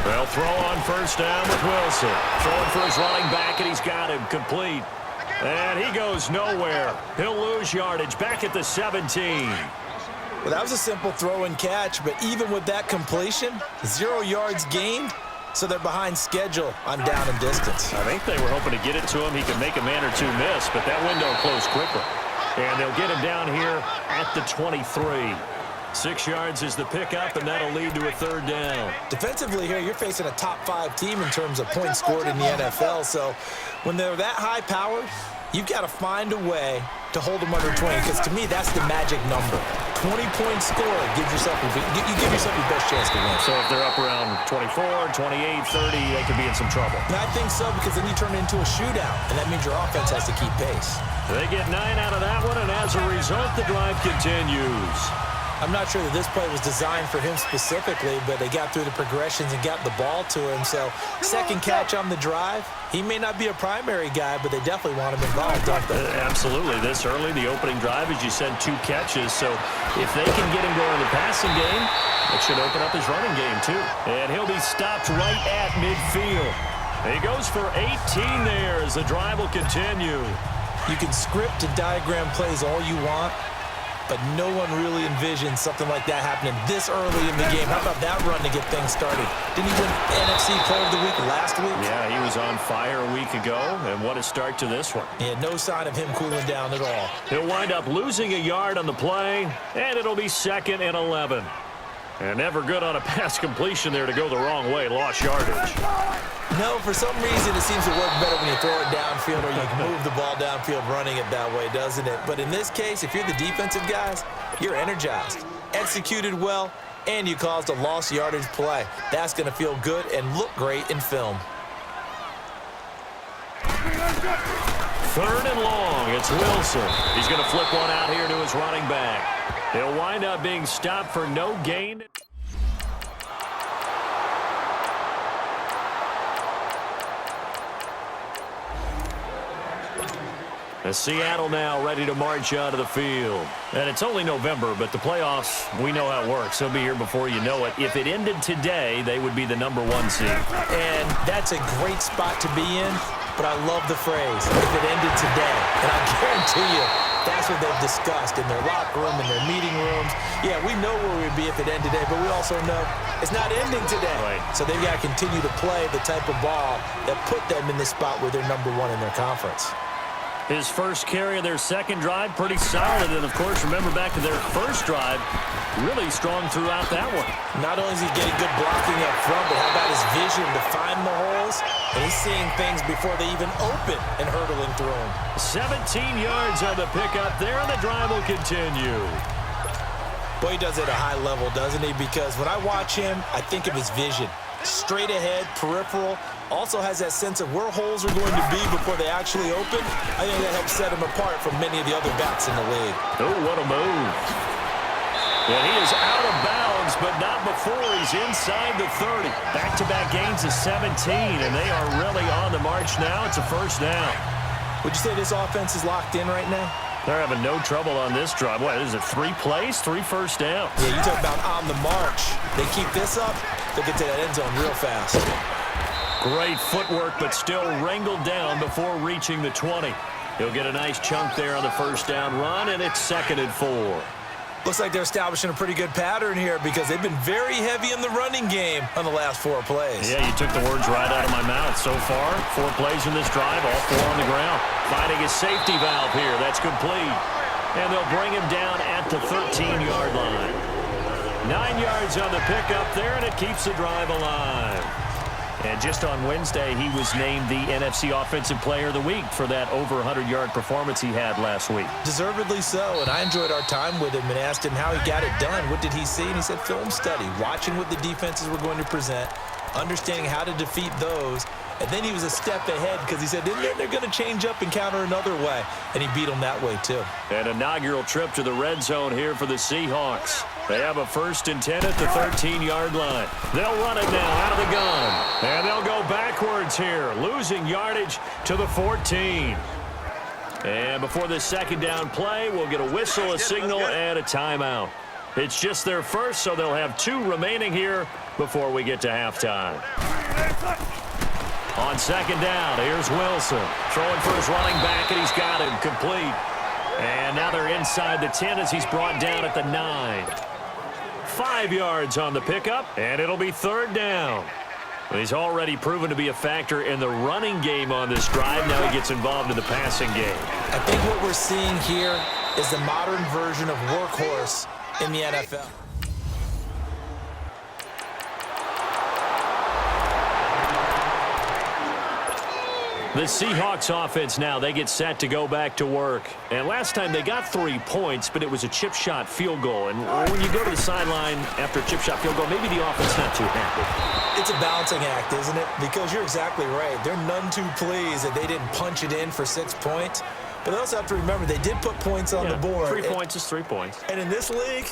They'll throw on first down with Wilson. Throwing for his running back, and he's got him complete. And he goes nowhere. He'll lose yardage back at the 17. Well, that was a simple throw and catch, but even with that completion, 0 yards gained, so they're behind schedule on down and distance. I think they were hoping to get it to him. He could make a man or two miss, but that window closed quickly. And they'll get him down here at the 23. 6 yards is the pickup, and that'll lead to a third down. Defensively here, you're facing a top-5 team in terms of points scored in the NFL, so when they're that high-powered, you've got to find a way to hold them under 20, because to me, that's the magic number. 20-point score gives yourself you give yourself your best chance to win. So if they're up around 24, 28, 30, they could be in some trouble. And I think so, because then you turn it into a shootout, and that means your offense has to keep pace. They get 9 out of that one, and as a result, the drive continues. I'm not sure that this play was designed for him specifically, but they got through the progressions and got the ball to him. So second catch on the drive. He may not be a primary guy, but they definitely want him involved, don't they? Absolutely. This early, the opening drive, as you said, 2 catches. So if they can get him going in the passing game, it should open up his running game too. And he'll be stopped right at midfield. He goes for 18 there as the drive will continue. You can script and diagram plays all you want, but no one really envisions something like that happening this early in the game. How about that run to get things started? Didn't he win NFC Player of the Week last week? Yeah, he was on fire a week ago, and what a start to this one. Yeah, no sign of him cooling down at all. He'll wind up losing a yard on the play, and it'll be 2nd and 11. And never good on a pass completion there to go the wrong way. Lost yardage. No, for some reason it seems to work better when you throw it downfield or you can move the ball downfield running it that way, doesn't it? But in this case, if you're the defensive guys, you're energized, executed well, and you caused a lost yardage play. That's going to feel good and look great in film. 3rd and long. It's Wilson. He's going to flip one out here to his running back. He'll wind up being stopped for no gain. As Seattle now ready to march out of the field. And it's only November, but the playoffs, we know how it works. They'll be here before you know it. If it ended today, they would be the #1 seed. And that's a great spot to be in, but I love the phrase, if it ended today. And I guarantee you, that's what they've discussed in their locker room, in their meeting rooms. Yeah, we know where we'd be if it ended today, but we also know it's not ending today. Right. So they've got to continue to play the type of ball that put them in the spot where they're #1 in their conference. His first carry of their second drive, pretty solid. And, of course, remember back to their first drive, really strong throughout that one. Not only is he getting good blocking up front, but how about his vision to find the holes? And he's seeing things before they even open and hurdling through them. 17 yards on the pickup there, and the drive will continue. Boy, he does it at a high level, doesn't he? Because when I watch him, I think of his vision. Straight ahead, peripheral. Also has that sense of where holes are going to be before they actually open. I think that helps set him apart from many of the other backs in the league. Oh, what a move. And he is out of bounds, but not before he's inside the 30. Back-to-back gains of 17, and they are really on the march now. It's a first down. Would you say this offense is locked in right now? They're having no trouble on this drive. What, is it 3 plays, 3 first downs? Yeah, you talk about on the march. They keep this up, they'll get to that end zone real fast. Great footwork, but still wrangled down before reaching the 20. He'll get a nice chunk there on the first down run, and it's 2nd and 4. Looks like they're establishing a pretty good pattern here because they've been very heavy in the running game on the last 4 plays. Yeah, you took the words right out of my mouth. So far, 4 plays in this drive, all 4 on the ground. Finding his safety valve here. That's complete. And they'll bring him down at the 13-yard line. 9 yards on the pickup there, and it keeps the drive alive. And just on Wednesday, he was named the NFC Offensive Player of the Week for that over 100-yard performance he had last week. Deservedly so, and I enjoyed our time with him and asked him how he got it done. What did he see? And he said film study, watching what the defenses were going to present, understanding how to defeat those, and then he was a step ahead because he said, then they're going to change up and counter another way, and he beat them that way too. An inaugural trip to the red zone here for the Seahawks. They have a 1st and 10 at the 13-yard line. They'll run it now out of the gun. And they'll go backwards here, losing yardage to the 14. And before this second down play, we'll get a whistle, a signal, and a timeout. It's just their first, so they'll have 2 remaining here before we get to halftime. On second down, here's Wilson. Throwing for his running back, and he's got him complete. And now they're inside the 10 as he's brought down at the 9. 5 yards on the pickup, and it'll be third down. He's already proven to be a factor in the running game on this drive. Now he gets involved in the passing game. I think what we're seeing here is the modern version of workhorse in the NFL. The Seahawks offense now, they get set to go back to work. And last time they got 3 points, but it was a chip shot field goal. And when you go to the sideline after a chip shot field goal, maybe the offense not too happy. It's a balancing act, isn't it? Because you're exactly right. They're none too pleased that they didn't punch it in for 6 points. But they also have to remember they did put points on the board. 3 points is 3 points. And in this league,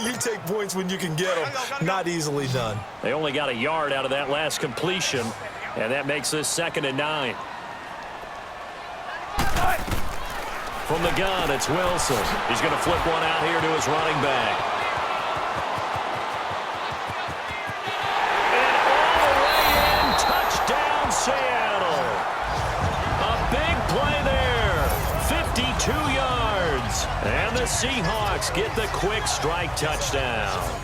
you take points when you can get them. Not easily done. They only got a yard out of that last completion, and that makes this 2nd and 9. From the gun, it's Wilson. He's going to flip one out here to his running back. And all the way in, touchdown Seattle. A big play there, 52 yards. And the Seahawks get the quick strike touchdown.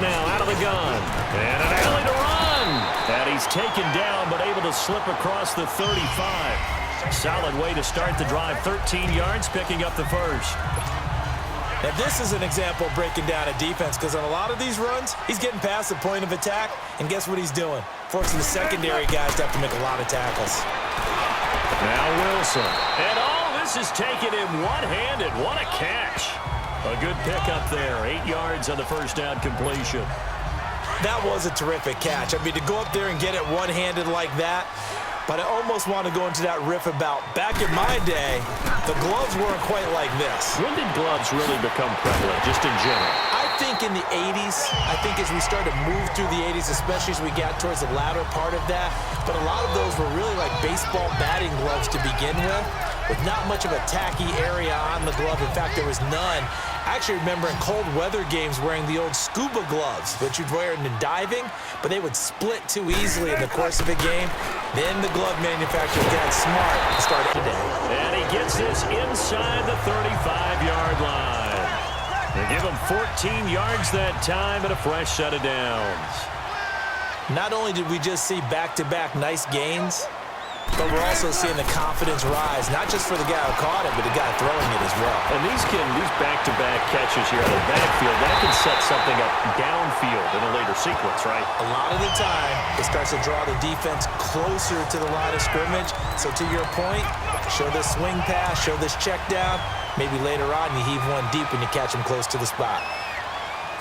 Now out of the gun. And an alley to run. And he's taken down but able to slip across the 35. Solid way to start the drive. 13 yards, picking up the first. Now this is an example of breaking down a defense because on a lot of these runs, he's getting past the point of attack. And guess what he's doing? Forcing the secondary guys to have to make a lot of tackles. Now Wilson. And all this is taken in one-handed. What a catch. A good pickup there. 8 yards on the first down completion. That was a terrific catch. I mean, to go up there and get it one-handed like that, but I almost want to go into that riff about back in my day, the gloves weren't quite like this. When did gloves really become prevalent, just in general? I think in the 80s. I think as we started to move through the 80s, especially as we got towards the latter part of that, but a lot of those were really like baseball batting gloves to begin with not much of a tacky area on the glove. In fact, there was none. I actually remember in cold weather games wearing the old scuba gloves, which you'd wear in diving, but they would split too easily in the course of a game. Then the glove manufacturers got smart and started today. And he gets this inside the 35-yard line. They give him 14 yards that time and a fresh set of downs. Not only did we just see back-to-back nice gains, but we're also seeing the confidence rise, not just for the guy who caught it, but the guy throwing it as well. And these back-to-back catches here out of the backfield, that can set something up downfield in a later sequence, right? A lot of the time, it starts to draw the defense closer to the line of scrimmage. So to your point, show this swing pass, show this check down. Maybe later on you heave one deep when you catch him close to the spot.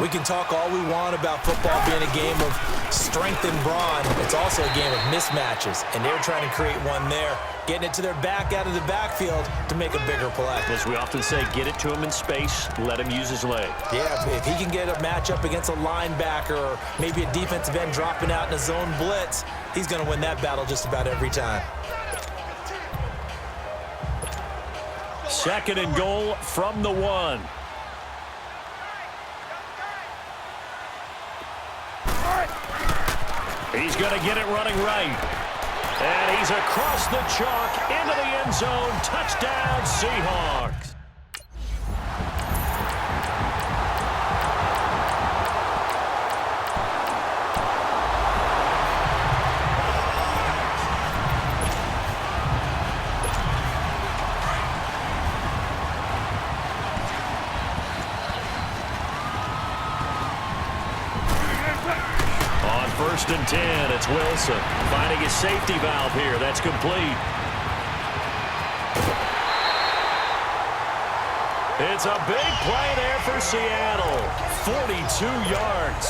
We can talk all we want about football being a game of strength and brawn. It's also a game of mismatches, and they're trying to create one there, getting it to their back out of the backfield to make a bigger play. As we often say, get it to him in space, let him use his leg. Yeah, if he can get a matchup against a linebacker or maybe a defensive end dropping out in a zone blitz, he's going to win that battle just about every time. 2nd and goal from the 1. He's going to get it running right. And he's across the chalk into the end zone. Touchdown, Seahawks. On 1st and 10, it's Wilson finding his safety valve here. That's complete. It's a big play there for Seattle. 42 yards.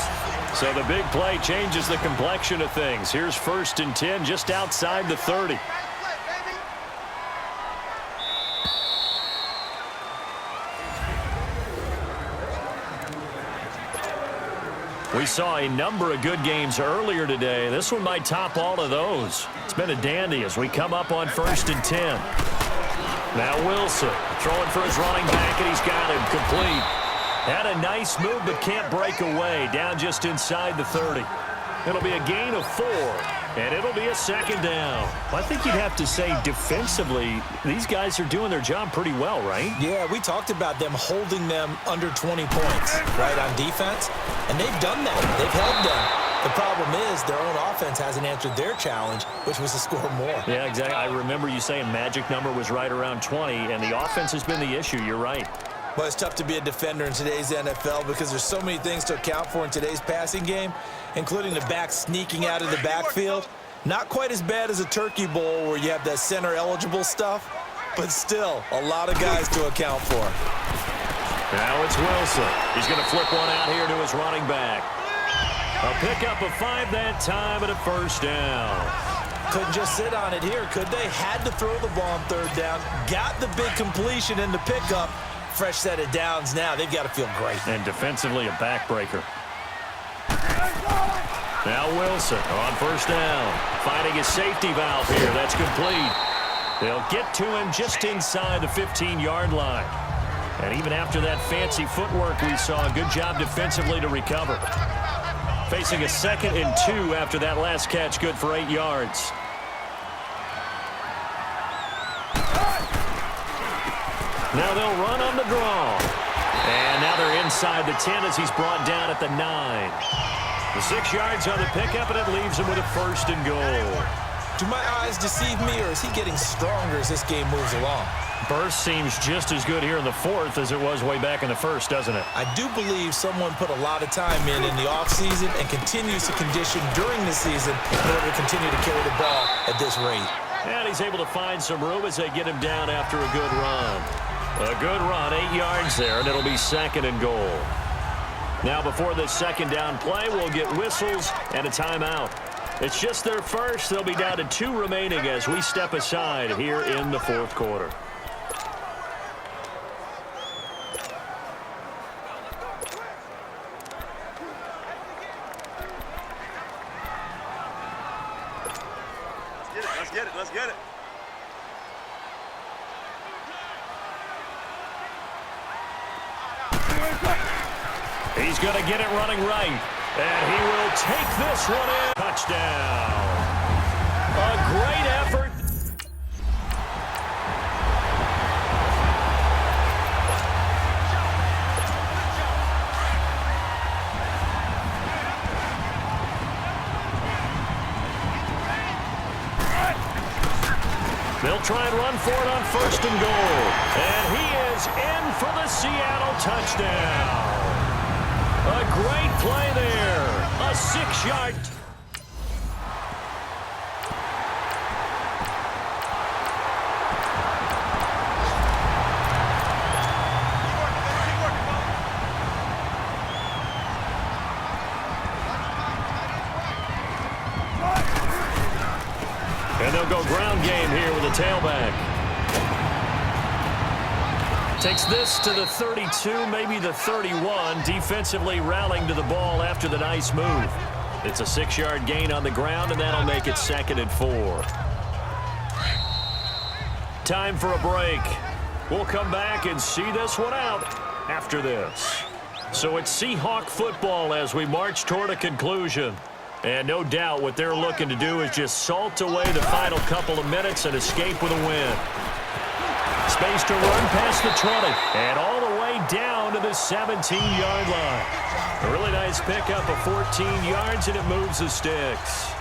So the big play changes the complexion of things. Here's 1st and 10 just outside the 30. We saw a number of good games earlier today. This one might top all of those. It's been a dandy as we come up on 1st and 10. Now Wilson throwing for his running back, and he's got him complete. Had a nice move, but can't break away. Down just inside the 30. It'll be a gain of 4, and it'll be a 2nd down. Well, I think you'd have to say defensively, these guys are doing their job pretty well, right? Yeah, we talked about them holding them under 20 points, right, on defense. And they've done that. They've held them. The problem is their own offense hasn't answered their challenge, which was to score more. Yeah, exactly. I remember you saying magic number was right around 20, and the offense has been the issue. You're right. Well, it's tough to be a defender in today's NFL because there's so many things to account for in today's passing game, including the back sneaking out of the backfield. Not quite as bad as a turkey bowl where you have that center-eligible stuff, but still a lot of guys to account for. Now it's Wilson. He's going to flip one out here to his running back. A pickup of 5 that time and a 1st down. Couldn't just sit on it here, could they? Had to throw the ball on 3rd down. Got the big completion in the pickup. Fresh set of downs now. They've got to feel great. And defensively, a backbreaker. Now Wilson on 1st down. Finding his safety valve here. That's complete. They'll get to him just inside the 15-yard line. And even after that fancy footwork, we saw a good job defensively to recover. Facing a 2nd and 2 after that last catch, good for 8 yards. Now they'll run on the draw. And now they're inside the 10 as he's brought down at the 9. The 6 yards on the pickup, and it leaves him with a 1st and goal. Do my eyes deceive me, or is he getting stronger as this game moves along? Burst seems just as good here in the 4th as it was way back in the 1st, doesn't it? I do believe someone put a lot of time in the offseason and continues to condition during the season in order to continue to carry the ball at this rate. And he's able to find some room as they get him down after a good run. A good run, 8 yards there, and it'll be 2nd and goal. Now before this 2nd down play, we'll get whistles and a timeout. It's just their first. They'll be down to 2 remaining as we step aside here in the 4th quarter. Let's get it. Let's get it. He's going to get it running right. And he will take this one in. Touchdown. A great effort. They'll try and run for it on 1st and goal. And he is in for the Seattle touchdown. A great play there. A 6-yard. And they'll go ground game here with a tailback. Takes this to the 32, maybe the 31, defensively rallying to the ball after the nice move. It's a 6-yard gain on the ground, and that'll make it 2nd and 4. Time for a break. We'll come back and see this one out after this. So it's Seahawk football as we march toward a conclusion. And no doubt what they're looking to do is just salt away the final couple of minutes and escape with a win. Space to run past the 20 and all the way down to the 17-yard line. A really nice pickup of 14 yards, and it moves the sticks.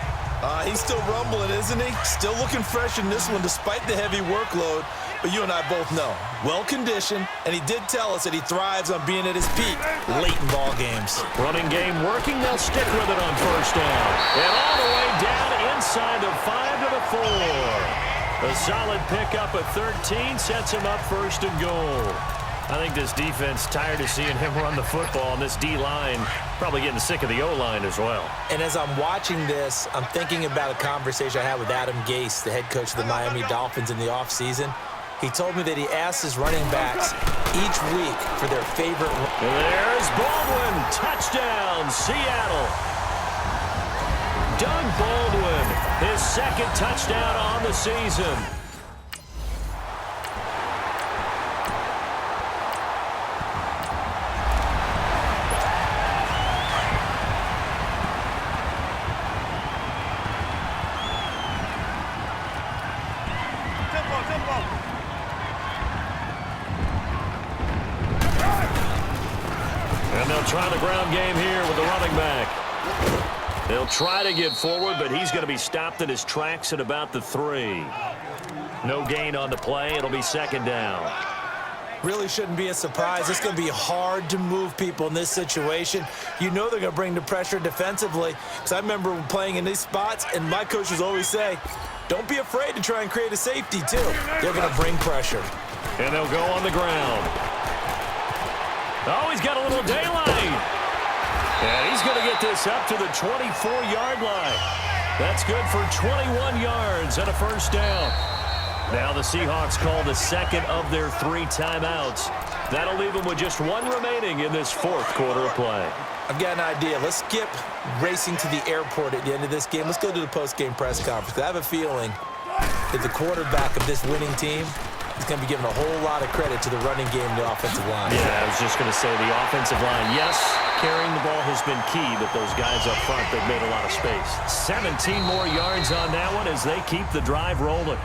He's still rumbling, isn't he? Still looking fresh in this one despite the heavy workload. But you and I both know, well-conditioned, and he did tell us that he thrives on being at his peak late in ball games. Running game working. They'll stick with it on 1st down. And all the way down inside the 5 to the 4. A solid pickup of 13 sets him up 1st and goal. I think this defense tired of seeing him run the football, and this D-line probably getting sick of the O-line as well. And as I'm watching this, I'm thinking about a conversation I had with Adam Gase, the head coach of the Miami Dolphins in the offseason. He told me that he asked his running backs each week for their favorite. There's Baldwin. Touchdown, Seattle. Doug Baldwin, his second touchdown on the season. And they'll try the ground game here with the running back. They'll try to get forward, but he's going to be stopped in his tracks at about the 3. No gain on the play. It'll be second down. Really shouldn't be a surprise. It's going to be hard to move people in this situation. You know they're going to bring the pressure defensively. Because I remember playing in these spots, and my coaches always say, don't be afraid to try and create a safety, too. They're going to bring pressure. And they'll go on the ground. Oh, he's got a little daylight. And he's going to get this up to the 24-yard line. That's good for 21 yards and a first down. Now the Seahawks call the second of their 3 timeouts. That'll leave them with just 1 remaining in this 4th quarter of play. I've got an idea. Let's skip racing to the airport at the end of this game. Let's go to the post-game press conference. I have a feeling that the quarterback of this winning team is going to be given a whole lot of credit to the running game and the offensive line. Yeah, I was just going to say the offensive line, yes, carrying the ball has been key, but those guys up front, they've made a lot of space. 17 more yards on that one as they keep the drive rolling.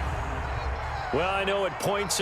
Well, I know at points